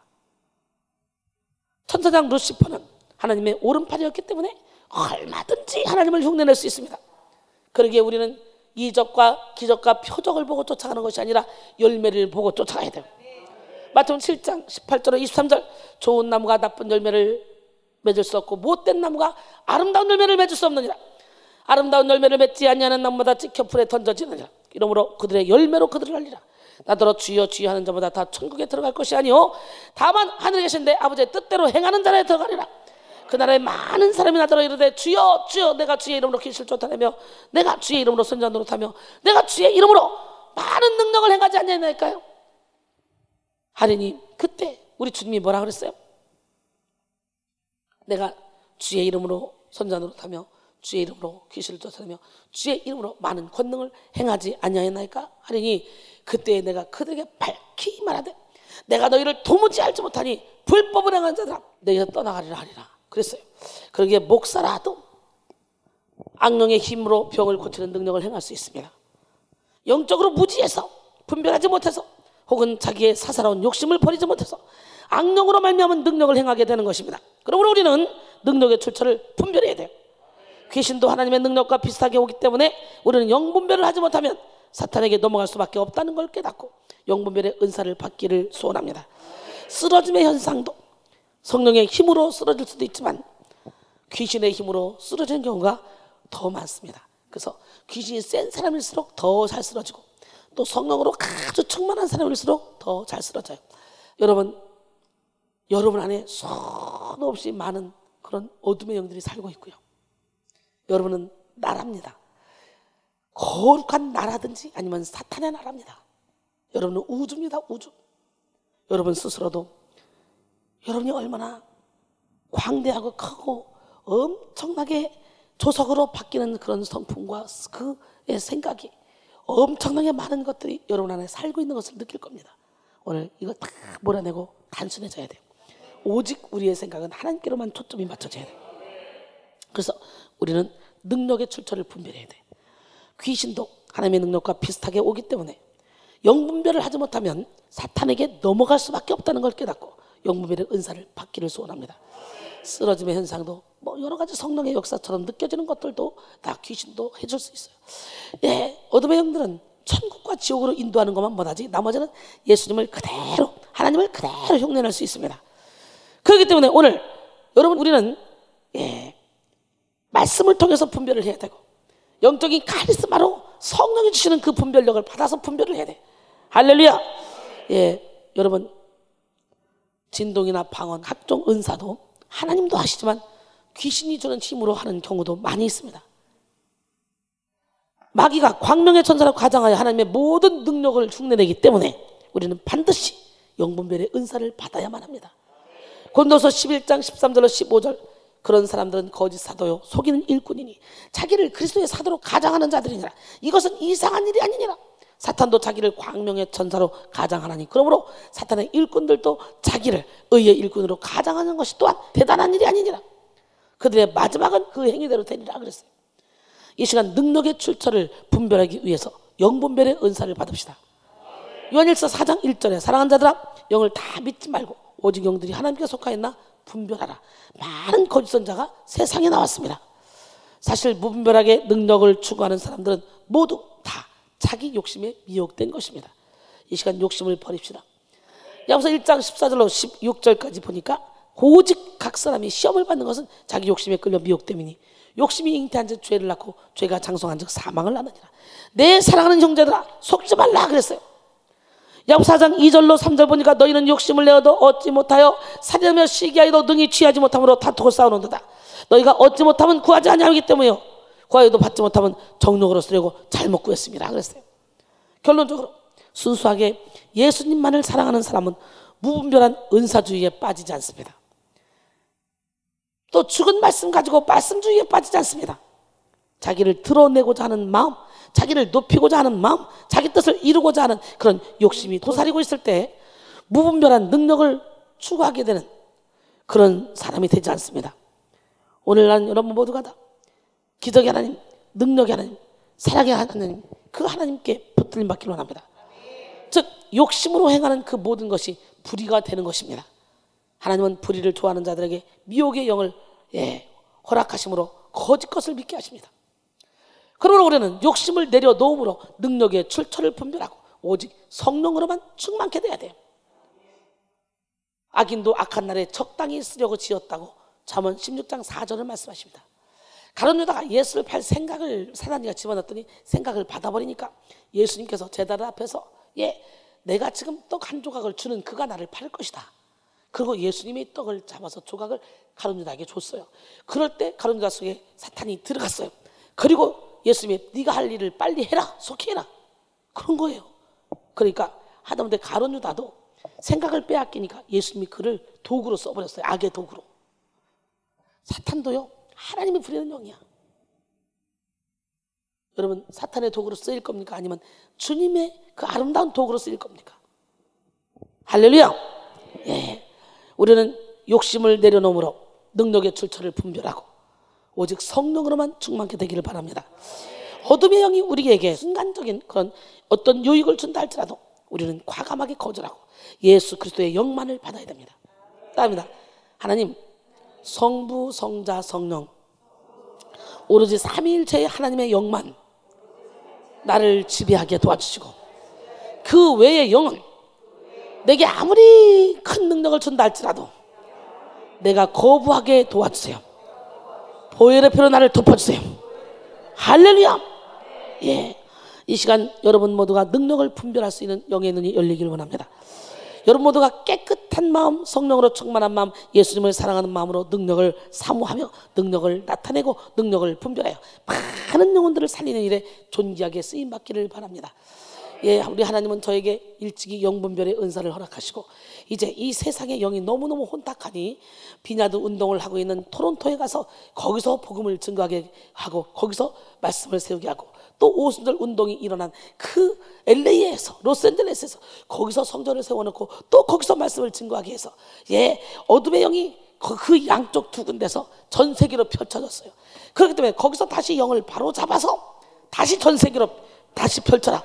천사장 루시퍼는 하나님의 오른팔이었기 때문에 얼마든지 하나님을 흉내낼 수 있습니다. 그러기에 우리는 이적과 기적과 표적을 보고 쫓아가는 것이 아니라 열매를 보고 쫓아가야 돼요. 마태복음 7장 18절로 23절 좋은 나무가 나쁜 열매를 맺을 수 없고 못된 나무가 아름다운 열매를 맺을 수 없느니라. 아름다운 열매를 맺지 아니하는 나무마다 찍혀 불에 던져지느니라. 이러므로 그들의 열매로 그들을 알리라. 나더러 주여 주여 하는 자마다 다 천국에 들어갈 것이 아니요 다만 하늘에 계신 내 아버지의 뜻대로 행하는 자라에 들어가리라. 그 나라에 많은 사람이 나더러 이르되 주여 주여 내가 주의 이름으로 귀신을 쫓아내며 내가 주의 이름으로 선지자 노릇하며 내가 주의 이름으로 많은 능력을 행하지 않냐니까요. 하리니 그때 우리 주님이 뭐라 그랬어요? 내가 주의 이름으로 선지자 노릇하며 주의 이름으로 귀신을 쫓아내며 주의 이름으로 많은 권능을 행하지 아니하였나이까 하리니 그때에 내가 그들에게 밝히 말하되 내가 너희를 도무지 알지 못하니 불법을 행한 자들아 너희가 떠나가리라 하리라 그랬어요. 그러기에 목사라도 악령의 힘으로 병을 고치는 능력을 행할 수 있습니다. 영적으로 무지해서 분별하지 못해서 혹은 자기의 사사로운 욕심을 버리지 못해서 악령으로 말미암은 능력을 행하게 되는 것입니다. 그러므로 우리는 능력의 출처를 분별해야 돼요. 귀신도 하나님의 능력과 비슷하게 오기 때문에 우리는 영분별을 하지 못하면 사탄에게 넘어갈 수밖에 없다는 걸 깨닫고 영분별의 은사를 받기를 소원합니다. 쓰러짐의 현상도 성령의 힘으로 쓰러질 수도 있지만 귀신의 힘으로 쓰러지는 경우가 더 많습니다. 그래서 귀신이 센 사람일수록 더 잘 쓰러지고 또 성령으로 아주 충만한 사람일수록 더 잘 쓰러져요. 여러분 안에 수도 없이 많은 그런 어둠의 영들이 살고 있고요. 여러분은 나라입니다. 거룩한 나라든지 아니면 사탄의 나라입니다. 여러분은 우주입니다. 우주. 여러분 스스로도 여러분이 얼마나 광대하고 크고 엄청나게 조석으로 바뀌는 그런 성품과 그의 생각이 엄청나게 많은 것들이 여러분 안에 살고 있는 것을 느낄 겁니다. 오늘 이거 다 몰아내고 단순해져야 돼요. 오직 우리의 생각은 하나님께로만 초점이 맞춰져야 돼요. 그래서 우리는 능력의 출처를 분별해야 돼요. 귀신도 하나님의 능력과 비슷하게 오기 때문에 영분별을 하지 못하면 사탄에게 넘어갈 수밖에 없다는 걸 깨닫고 영분별의 은사를 받기를 소원합니다. 쓰러짐의 현상도 여러 가지 성령의 역사처럼 느껴지는 것들도 다 귀신도 해줄 수 있어요. 어둠의 영들은 천국과 지옥으로 인도하는 것만 못하지 나머지는 예수님을 그대로 하나님을 그대로 흉내낼 수 있습니다. 그렇기 때문에 오늘 여러분 우리는 말씀을 통해서 분별을 해야 되고 영적인 카리스마로 성령이 주시는 그 분별력을 받아서 분별을 해야 돼. 할렐루야. 여러분 진동이나 방언 각종 은사도 하나님도 하시지만 귀신이 주는 힘으로 하는 경우도 많이 있습니다. 마귀가 광명의 천사라고 가장하여 하나님의 모든 능력을 흉내내기 때문에 우리는 반드시 영분별의 은사를 받아야만 합니다. 고린도서 11장 13절로 15절 그런 사람들은 거짓 사도요 속이는 일꾼이니 자기를 그리스도의 사도로 가장하는 자들이니라. 이것은 이상한 일이 아니니라. 사탄도 자기를 광명의 천사로 가장하나니 그러므로 사탄의 일꾼들도 자기를 의의 일꾼으로 가장하는 것이 또한 대단한 일이 아니니라. 그들의 마지막은 그 행위대로 되리라 그랬어요. 이 시간 능력의 출처를 분별하기 위해서 영분별의 은사를 받읍시다. 요한일서 4장 1절에 사랑하는 자들아 영을 다 믿지 말고 오직 영들이 하나님께 속하였나 분별하라. 많은 거짓 선자가 세상에 나왔습니다. 사실 무분별하게 능력을 추구하는 사람들은 모두 다 자기 욕심에 미혹된 것입니다. 이 시간 욕심을 버립시다. 야고보서 1장 14절로 16절까지 보니까 오직 각 사람이 시험을 받는 것은 자기 욕심에 끌려 미혹됨이니 욕심이 잉태한 즉 죄를 낳고 죄가 장성한 즉 사망을 낳느니라. 내 사랑하는 형제들아 속지 말라 그랬어요. 야고보서 4장 2절로 3절 보니까 너희는 욕심을 내어도 얻지 못하여 살인하며 시기하여도 능히 취하지 못함으로 다투고 싸우는도다. 너희가 얻지 못하면 구하지 아니하기 때문이요 구하여도 받지 못하면 정욕으로 쓰려고 잘못 구했습니다 그랬어요. 결론적으로 순수하게 예수님만을 사랑하는 사람은 무분별한 은사주의에 빠지지 않습니다. 또 죽은 말씀 가지고 말씀주의에 빠지지 않습니다. 자기를 드러내고자 하는 마음, 자기를 높이고자 하는 마음, 자기 뜻을 이루고자 하는 그런 욕심이 도사리고 있을 때 무분별한 능력을 추구하게 되는 그런 사람이 되지 않습니다. 오늘날 여러분 모두가 다 기적의 하나님, 능력의 하나님, 사랑의 하나님, 그 하나님께 붙들림 받기를 원합니다. 즉 욕심으로 행하는 그 모든 것이 불의가 되는 것입니다. 하나님은 불의를 좋아하는 자들에게 미혹의 영을 허락하심으로 거짓 것을 믿게 하십니다. 그러므로 우리는 욕심을 내려놓음으로 능력의 출처를 분별하고 오직 성령으로만 충만케 돼야 돼요. 악인도 악한 날에 적당히 쓰려고 지었다고 잠언 16장 4절을 말씀하십니다. 가룟 유다가 예수를 팔 생각을 사단이가 집어넣었더니 생각을 받아버리니까 예수님께서 제자들 앞에서 내가 지금 떡 한 조각을 주는 그가 나를 팔 것이다. 그리고 예수님이 떡을 잡아서 조각을 가룟 유다에게 줬어요. 그럴 때 가룟 유다 속에 사탄이 들어갔어요. 그리고 예수님이 네가 할 일을 빨리 해라, 속히 해라, 그런 거예요. 그러니까 하다못해 가룟 유다도 생각을 빼앗기니까 예수님이 그를 도구로 써버렸어요. 악의 도구로. 사탄도요 하나님이 부리는 영이야. 여러분 사탄의 도구로 쓰일 겁니까? 아니면 주님의 그 아름다운 도구로 쓰일 겁니까? 할렐루야. 예, 우리는 욕심을 내려놓으므로 능력의 출처를 분별하고 오직 성령으로만 충만케 되기를 바랍니다. 어둠의 영이 우리에게 순간적인 그런 어떤 유익을 준다 할지라도 우리는 과감하게 거절하고 예수 그리스도의 영만을 받아야 됩니다. 따릅니다. 하나님, 성부, 성자, 성령 오로지 삼위일체의 하나님의 영만 나를 지배하게 도와주시고 그 외의 영은 내게 아무리 큰 능력을 준다 할지라도 내가 거부하게 도와주세요. 보혈의 피로 나를 덮어주세요. 할렐루야. 예, 이 시간 여러분 모두가 능력을 분별할 수 있는 영의 눈이 열리길 원합니다. 여러분 모두가 깨끗한 마음, 성령으로 충만한 마음, 예수님을 사랑하는 마음으로 능력을 사모하며 능력을 나타내고 능력을 분별하여 많은 영혼들을 살리는 일에 존귀하게 쓰임받기를 바랍니다. 예, 우리 하나님은 저에게 일찍이 영분별의 은사를 허락하시고 이제 이 세상의 영이 너무너무 혼탁하니 비냐드 운동을 하고 있는 토론토에 가서 거기서 복음을 증거하게 하고 거기서 말씀을 세우게 하고 또 오순절 운동이 일어난 그 LA에서 로스앤젤레스에서 거기서 성전을 세워놓고 또 거기서 말씀을 증거하게 해서 예, 어둠의 영이 그 양쪽 두 군데서 전 세계로 펼쳐졌어요. 그렇기 때문에 거기서 다시 영을 바로 잡아서 다시 전 세계로 다시 펼쳐라.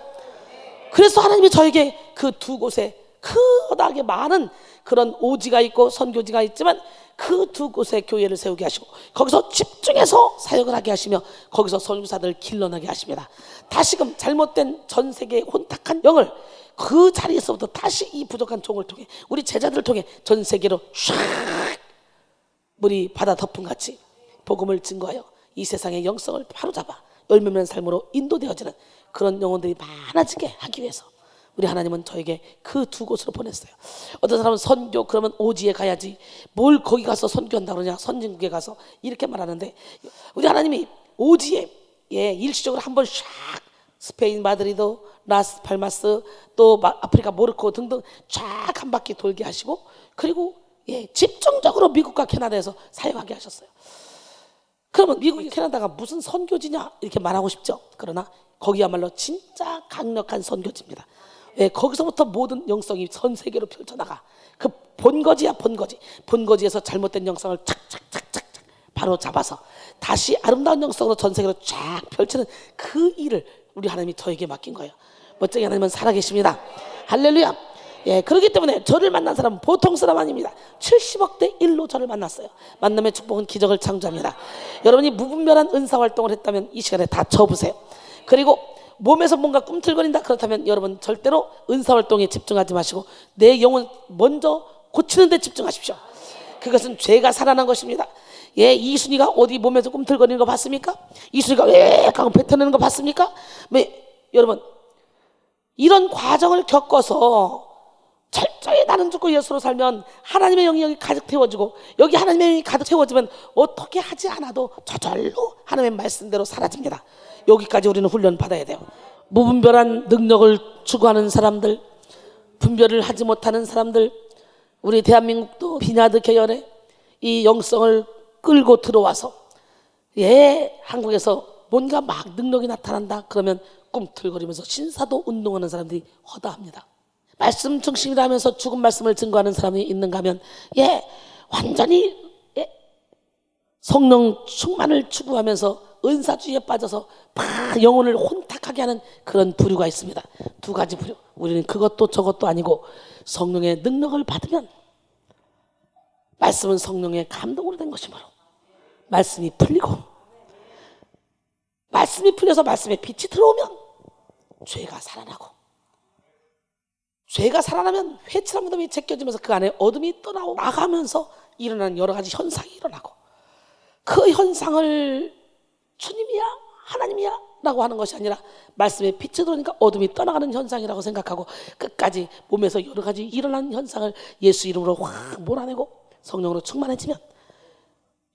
그래서 하나님이 저에게 그 두 곳에 크다하게 많은 그런 오지가 있고 선교지가 있지만 그 두 곳에 교회를 세우게 하시고 거기서 집중해서 사역을 하게 하시며 거기서 선교사들을 길러내게 하십니다. 다시금 잘못된 전 세계의 혼탁한 영을 그 자리에서부터 다시 이 부족한 종을 통해 우리 제자들을 통해 전 세계로 샥 물이 바다 덮음 같이 복음을 증거하여 이 세상의 영성을 바로잡아 열매 맺는 삶으로 인도되어지는 그런 영혼들이 많아지게 하기 위해서 우리 하나님은 저에게 그 두 곳으로 보냈어요. 어떤 사람은 선교 그러면 오지에 가야지 뭘 거기 가서 선교한다 그러냐 선진국에 가서 이렇게 말하는데 우리 하나님이 오지에 예, 일시적으로 한번 샥 스페인 마드리드 라스 팔마스 또 아프리카 모로코 등등 쫙 한 바퀴 돌게 하시고 그리고 예, 집중적으로 미국과 캐나다에서 사역하게 하셨어요. 그러면 미국과 캐나다가 무슨 선교지냐 이렇게 말하고 싶죠. 그러나 거기야말로 진짜 강력한 선교지입니다. 예, 거기서부터 모든 영성이 전 세계로 펼쳐나가 그 본거지야 본거지. 본거지에서 잘못된 영성을 착착착착 바로 잡아서 다시 아름다운 영성으로 전 세계로 쫙 펼치는 그 일을 우리 하나님이 저에게 맡긴 거예요. 멋지게 하나님은 살아계십니다. 할렐루야. 예, 그렇기 때문에 저를 만난 사람은 보통 사람 아닙니다. 70억 대 1로 저를 만났어요. 만남의 축복은 기적을 창조합니다. 여러분이 무분별한 은사활동을 했다면 이 시간에 다 쳐보세요. 그리고 몸에서 뭔가 꿈틀거린다 그렇다면 여러분 절대로 은사활동에 집중하지 마시고 내 영혼 먼저 고치는 데 집중하십시오. 그것은 죄가 살아난 것입니다. 예, 이순이가 어디 몸에서 꿈틀거리는 거 봤습니까? 이순이가 왜 하고 뱉어내는 거 봤습니까? 여러분 이런 과정을 겪어서 철저히 나는 죽고 예수로 살면 하나님의 영이 가득 태워지고 여기 하나님의 영이 가득 채워지면 어떻게 하지 않아도 저절로 하나님의 말씀대로 사라집니다. 여기까지 우리는 훈련 받아야 돼요. 무분별한 능력을 추구하는 사람들, 분별을 하지 못하는 사람들, 우리 대한민국도 비냐드 계열의 이 영성을 끌고 들어와서 예, 한국에서 뭔가 막 능력이 나타난다 그러면 꿈틀거리면서 신사도 운동하는 사람들이 허다합니다. 말씀 중심이라면서 죽은 말씀을 증거하는 사람이 있는가 하면 예, 완전히 예, 성령 충만을 추구하면서 은사주의에 빠져서 막 영혼을 혼탁하게 하는 그런 부류가 있습니다. 두 가지 부류. 우리는 그것도 저것도 아니고 성령의 능력을 받으면 말씀은 성령의 감동으로 된 것이므로 말씀이 풀리고 말씀이 풀려서 말씀에 빛이 들어오면 죄가 살아나고 죄가 살아나면 회칠한 무덤이 제껴지면서 그 안에 어둠이 떠나가면서 일어나는 여러 가지 현상이 일어나고 그 현상을 주님이야 하나님이야 라고 하는 것이 아니라 말씀에 빛이 들어오니까 어둠이 떠나가는 현상이라고 생각하고 끝까지 몸에서 여러 가지 일어나는 현상을 예수 이름으로 확 몰아내고 성령으로 충만해지면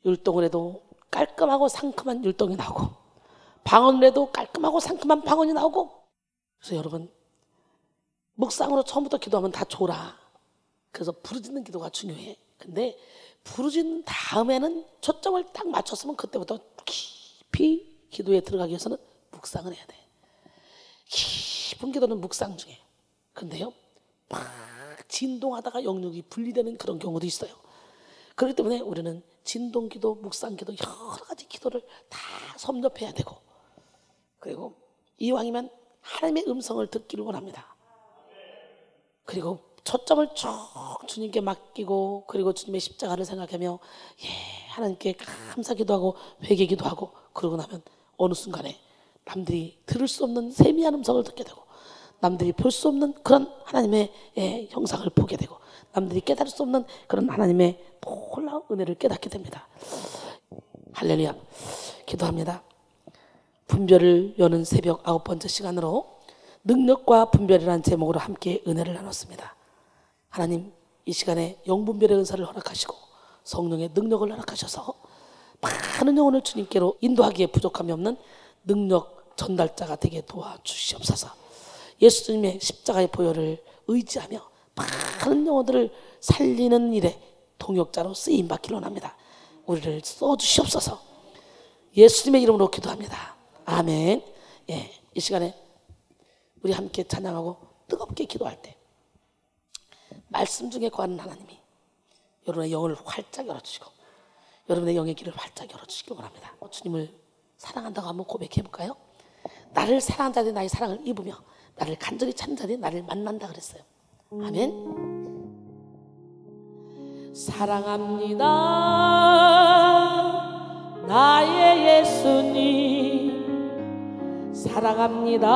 율동을 해도 깔끔하고 상큼한 율동이 나오고 방언을 해도 깔끔하고 상큼한 방언이 나오고 그래서 여러분 묵상으로 처음부터 기도하면 다 좋아. 그래서 부르짖는 기도가 중요해. 근데 부르짖는 다음에는 초점을 딱 맞췄으면 그때부터 깊이 기도에 들어가기 위해서는 묵상을 해야 돼. 깊은 기도는 묵상 중에. 근데요, 막 진동하다가 영역이 분리되는 그런 경우도 있어요. 그렇기 때문에 우리는 진동기도, 묵상기도 여러 가지 기도를 다 섭렵해야 되고, 그리고 이왕이면 하나님의 음성을 듣기를 원합니다. 그리고 초점을 쭉 주님께 맡기고, 그리고 주님의 십자가를 생각하며 하나님께 감사기도 하고 회개기도 하고, 그러고 나면 어느 순간에 남들이 들을 수 없는 세미한 음성을 듣게 되고, 남들이 볼 수 없는 그런 하나님의 형상을 보게 되고, 남들이 깨달을 수 없는 그런 하나님의 놀라운 은혜를 깨닫게 됩니다. 할렐루야. 기도합니다. 분별을 여는 새벽 9번째 시간으로 능력과 분별이라는 제목으로 함께 은혜를 나눴습니다. 하나님, 이 시간에 영분별의 은사를 허락하시고 성령의 능력을 허락하셔서 많은 영혼을 주님께로 인도하기에 부족함이 없는 능력 전달자가 되게 도와주시옵소서. 예수님의 십자가의 보혈을 의지하며 많은 영혼들을 살리는 일에 동역자로 쓰임받기를 원합니다. 우리를 써주시옵소서. 예수님의 이름으로 기도합니다. 아멘. 이 시간에 우리 함께 찬양하고 뜨겁게 기도할 때 말씀 중에 거하는 하나님이 여러분의 영을 활짝 열어주시고 여러분의 영의 길을 활짝 열어주시기 원합니다. 주님을 사랑한다고 한번 고백해 볼까요? 나를 사랑한 자들이 나의 사랑을 입으며 나를 간절히 찾는 자들이 나를 만난다 그랬어요. 아멘. 사랑합니다 나의 예수님, 사랑합니다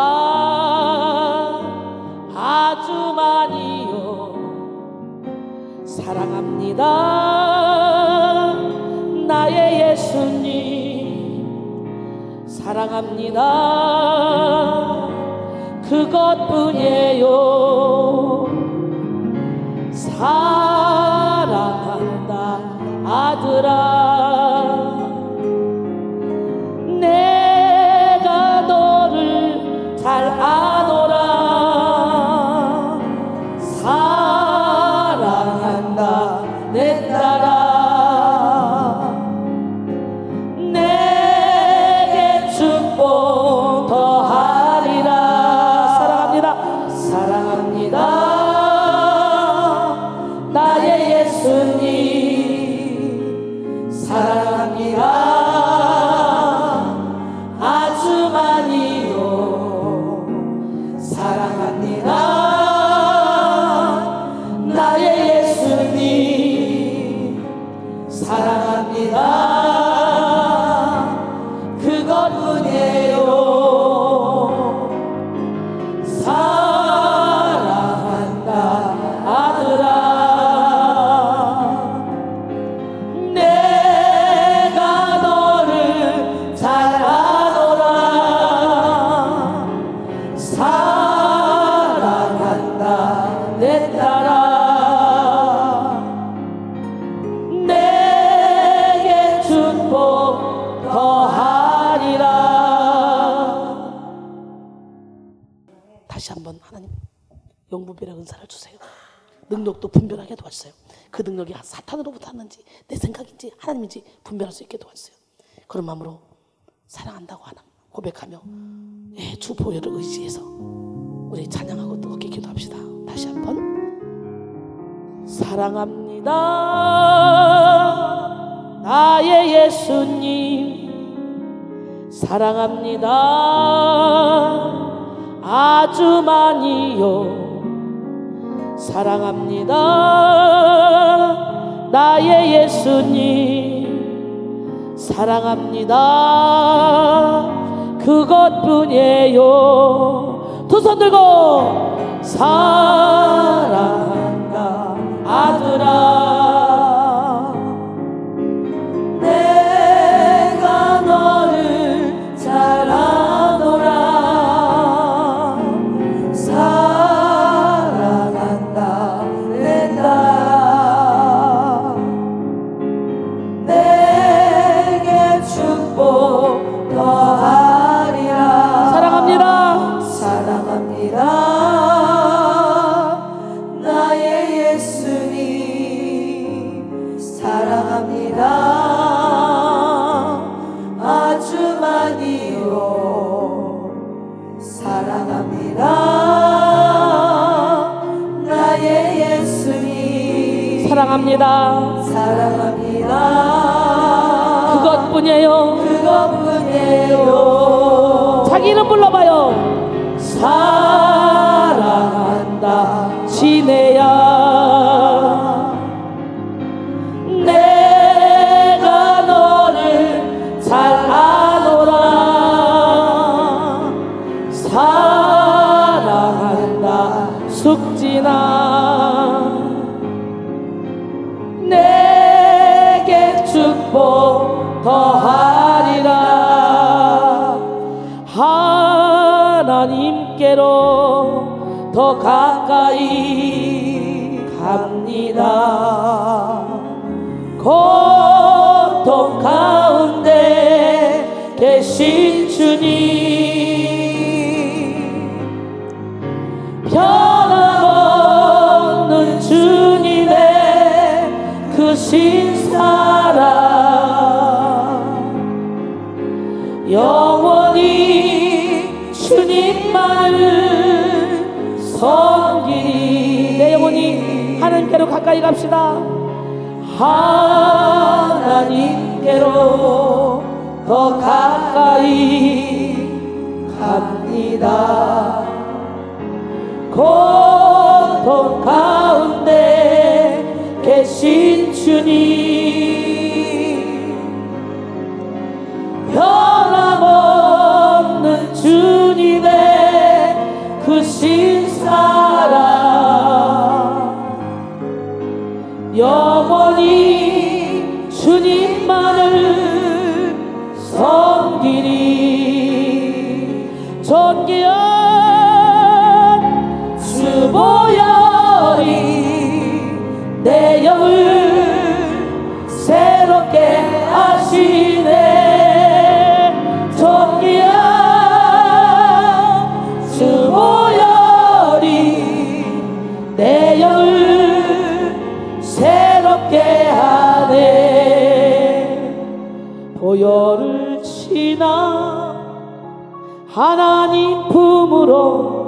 아주 많이요. 사랑합니다 나의 예수님, 사랑합니다 그것뿐이에요. 사랑한다 아들아, 내가 너를 잘 아노라. 사랑한다 내 딸아, 내게 축복 더하리라. 사랑합니다. 사랑합니다 나의 예수님, 사랑합니다 아주 많이요. 사랑합니다 나의 예수님, 사랑합니다 그것뿐이에요. 사랑한다 아들아, 다시 한번 하나님 영분별의 은사를 주세요. 능력도 분별하게 도와주세요. 그 능력이 사탄으로부터 왔는지 내 생각인지 하나님인지 분별할 수 있게 도와주세요. 그런 마음으로 사랑한다고 하나 고백하며 주 보혈을 의지해서 우리 찬양하고 뜨겁게 기도합시다. 다시 한번 사랑합니다 나의 예수님, 사랑합니다 아주 많이요. 사랑합니다 나의 예수님, 사랑합니다 그것뿐이에요. 두 손 들고 사랑한다 아들아, 내가 너를 잘 아노라. 사랑한다 내 딸아, 내게 축복 더하리라. 사랑합니다. 사랑합니다 나의 예수님, 사랑합니다. 사랑합니다. 그것뿐이에요. 그것뿐이에요. 자기 이름 불러봐요. 사랑한다. 지내야 내가 너를 잘 아노라. 사랑한다. 숙지나 내게 축복 더하리라. 하나님께로 더 가까이 갑니다. 고통 가운데 계신 주님, 변함없는 주님의 그 신사랑 영원히 주님만을 섬기리. 내 영혼이 하나님께로 가까이 갑시다. 하나님께로 더 가까이 갑니다. 고통 가운데 계신 주님, 변함없는 주님의 그 신사랑 영원히 주님만을 섬기리. 존귀한 주보혈이 내 영을 새롭게 하시네. 존귀한 주보혈이 내 영을 새롭게 하네. 보혈을 지나 하나님 품으로,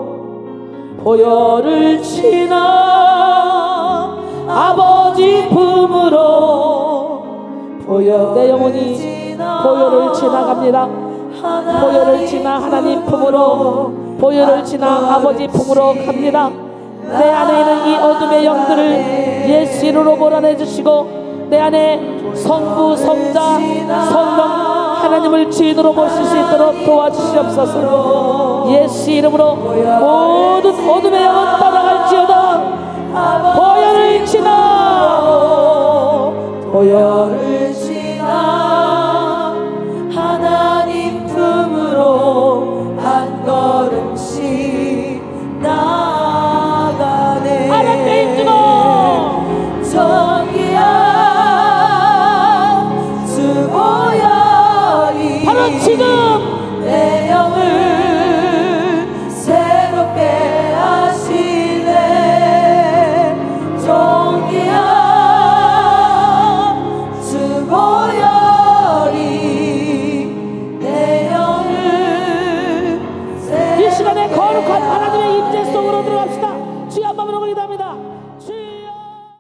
보혈을 지나 아버지 품으로, 내 영혼이 보혈을 지나갑니다. 보혈을 지나 하나님 품으로, 보혈을 지나 아버지 품으로 갑니다. 내 안에 있는 이 어둠의 영들을 예수 이름으로 몰아내주시고, 내 안에 성부, 성자, 성령 하나님을 주인으로 모실 수 있도록 도와주시옵소서. 예수 이름으로 모든 어둠의 영은 떠나갈지어다. 보혈을 지나, 보혈을 지나 하나님 품으로 한 걸음씩 나가네. 하나님의 인주로 존귀한 주보혈이 바로 지금